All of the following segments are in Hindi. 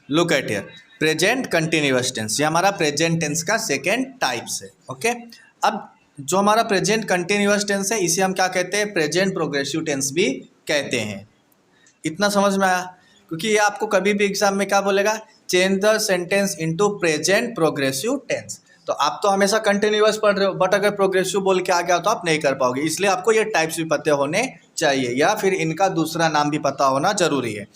Look at here, present continuous tense, ये हमारा प्रेजेंट टेंस का सेकेंड टाइप्स है। ओके, अब जो हमारा प्रेजेंट कंटिन्यूअस टेंस है इसे हम क्या कहते हैं, प्रेजेंट प्रोग्रेसिव टेंस भी कहते हैं। इतना समझ में आया? क्योंकि ये आपको कभी भी एग्जाम में क्या बोलेगा, change the sentence into present progressive tense. तो आप तो हमेशा कंटिन्यूअस पढ़ रहे हो, बट अगर प्रोग्रेसिव बोल के आ गया तो आप नहीं कर पाओगे, इसलिए आपको ये टाइप्स भी पता होने चाहिए या फिर इनका दूसरा नाम भी पता होना जरूरी है।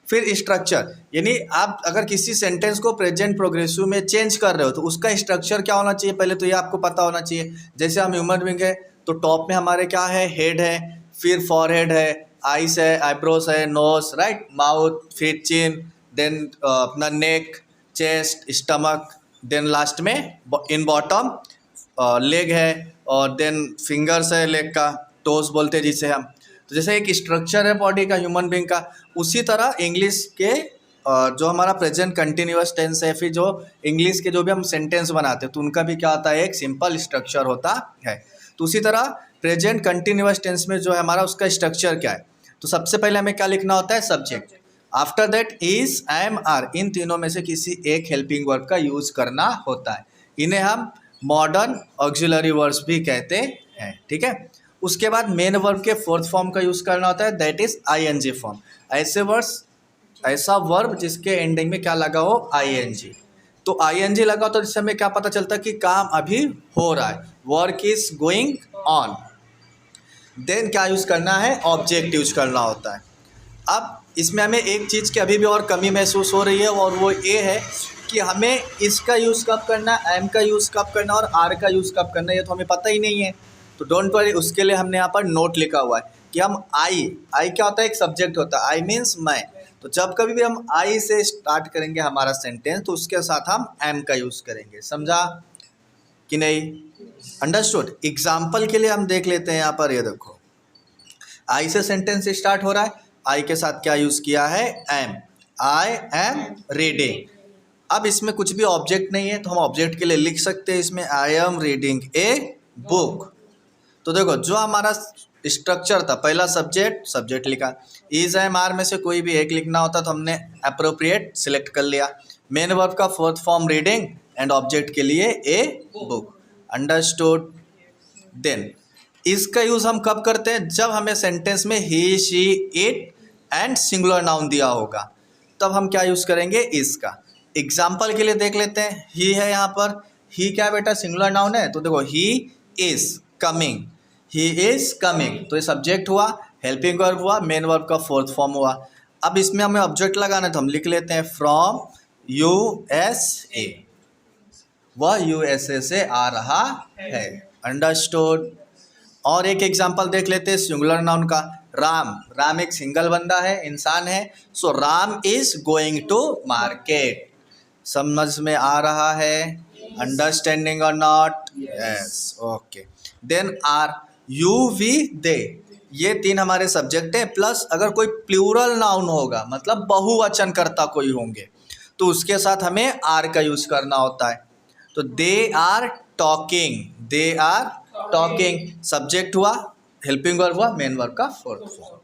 फिर स्ट्रक्चर, यानी आप अगर किसी सेंटेंस को प्रेजेंट प्रोग्रेसिव में चेंज कर रहे हो तो उसका स्ट्रक्चर क्या होना चाहिए, पहले तो ये आपको पता होना चाहिए। जैसे हम ह्यूमन बीइंग है तो टॉप में हमारे क्या है, हेड है, फिर फॉरहेड है, आइस है, आईब्रोस है, नोज, राइट, माउथ, फिर चिन, देन अपना नेक, चेस्ट, स्टमक, देन लास्ट में इन बॉटम लेग है, और देन फिंगर्स है लेग का, टोस बोलते हैं जिसे हम। तो जैसे एक स्ट्रक्चर है बॉडी का ह्यूमन बीइंग का, उसी तरह इंग्लिश के जो हमारा प्रेजेंट कंटिन्यूअस टेंस है, फिर जो इंग्लिश के जो भी हम सेंटेंस बनाते हैं तो उनका भी क्या होता है, एक सिंपल स्ट्रक्चर होता है। तो उसी तरह प्रेजेंट कंटिन्यूअस टेंस में जो है हमारा उसका स्ट्रक्चर क्या है, तो सबसे पहले हमें क्या लिखना होता है, subject, after that is, M, R, इन तीनों में से किसी एक हेल्पिंग वर्ब का यूज करना होता है। इन्हें हम मॉडर्न ऑक्सिलरी वर्ब्स भी कहते हैं, ठीक है। उसके बाद मेन वर्ब के फोर्थ फॉर्म का यूज करना होता है, दैट इज आईएनजी फॉर्म। ऐसे वर्ड्स, ऐसा वर्ब जिसके एंडिंग में क्या लगा हो, आईएनजी। तो आईएनजी लगा तो इससे हमें क्या पता चलता है कि काम अभी हो रहा है, work is going on. Then क्या यूज करना है, ऑब्जेक्ट यूज करना होता है। अब इसमें हमें एक चीज़ की अभी भी और कमी महसूस हो रही है, और वो ये है कि हमें इसका यूज़ कब करना है, एम का यूज़ कब करना है और आर का यूज़ कब करना है, ये तो हमें पता ही नहीं है। तो डोंट वरी, उसके लिए हमने यहाँ पर नोट लिखा हुआ है कि हम आई क्या होता है, एक सब्जेक्ट होता है, आई मीन्स मैं। तो जब कभी भी हम आई से स्टार्ट करेंगे हमारा सेंटेंस तो उसके साथ हम एम का यूज़ करेंगे, समझा कि नहीं, अंडरस्टूड। एग्जाम्पल के लिए हम देख लेते हैं, यहाँ पर ये देखो, आई से सेंटेंस स्टार्ट हो रहा है, आई के साथ क्या यूज किया है, एम, आई एम रीडिंग। अब इसमें कुछ भी ऑब्जेक्ट नहीं है तो हम ऑब्जेक्ट के लिए लिख सकते हैं इसमें, I am reading a book. तो देखो जो हमारा स्ट्रक्चर था, पहला सब्जेक्ट लिखा, इज, एम, आर में से कोई भी एक लिखना होता तो हमने अप्रोप्रिएट सिलेक्ट कर लिया। मेन वर्ब का fourth form reading and object के लिए ए बुक, अंडरस्टूड। देन इसका यूज हम कब करते हैं, जब हमें सेंटेंस में he, she, it and singular noun दिया होगा, तब हम क्या यूज करेंगे, इसका। एग्जाम्पल के लिए देख लेते हैं, ही है यहाँ पर, ही क्या है बेटा, सिंगुलर नाउन है, तो देखो he is coming, he is coming, तो ये सब्जेक्ट हुआ, हेल्पिंग वर्ब हुआ, मेन वर्ब का फोर्थ फॉर्म हुआ। अब इसमें हमें ऑब्जेक्ट लगाना है तो हम लिख लेते हैं फ्रॉम USA, वह USA से आ रहा है, अंडरस्टूड। और एक एग्जांपल देख लेते हैं सिंगुलर नाउन का, राम एक सिंगल बंदा है, इंसान है, so Ram is going to market, समझ में आ रहा है, अंडरस्टैंडिंग और not, yes, okay. Then are, you, we, they, ये तीन हमारे सब्जेक्ट हैं, प्लस अगर कोई प्लूरल नाउन होगा, मतलब बहुवचन करता कोई होंगे, तो उसके साथ हमें आर का यूज करना होता है। तो दे आर टॉकिंग, सब्जेक्ट हुआ, हेल्पिंग वर्ब हुआ, मेन वर्ब का fourth form.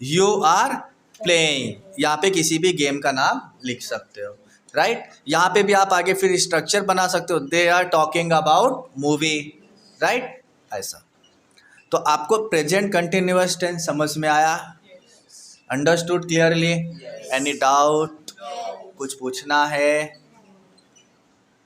You are playing, यहाँ पे किसी भी गेम का नाम लिख सकते हो, राइट। यहाँ पे भी आप आगे फिर स्ट्रक्चर बना सकते हो, they are talking about movie, right, ऐसा। तो आपको प्रेजेंट कंटिन्यूअस टेंस समझ में आया, अंडरस्टूड क्लियरली, एनी डाउट, कुछ पूछना है?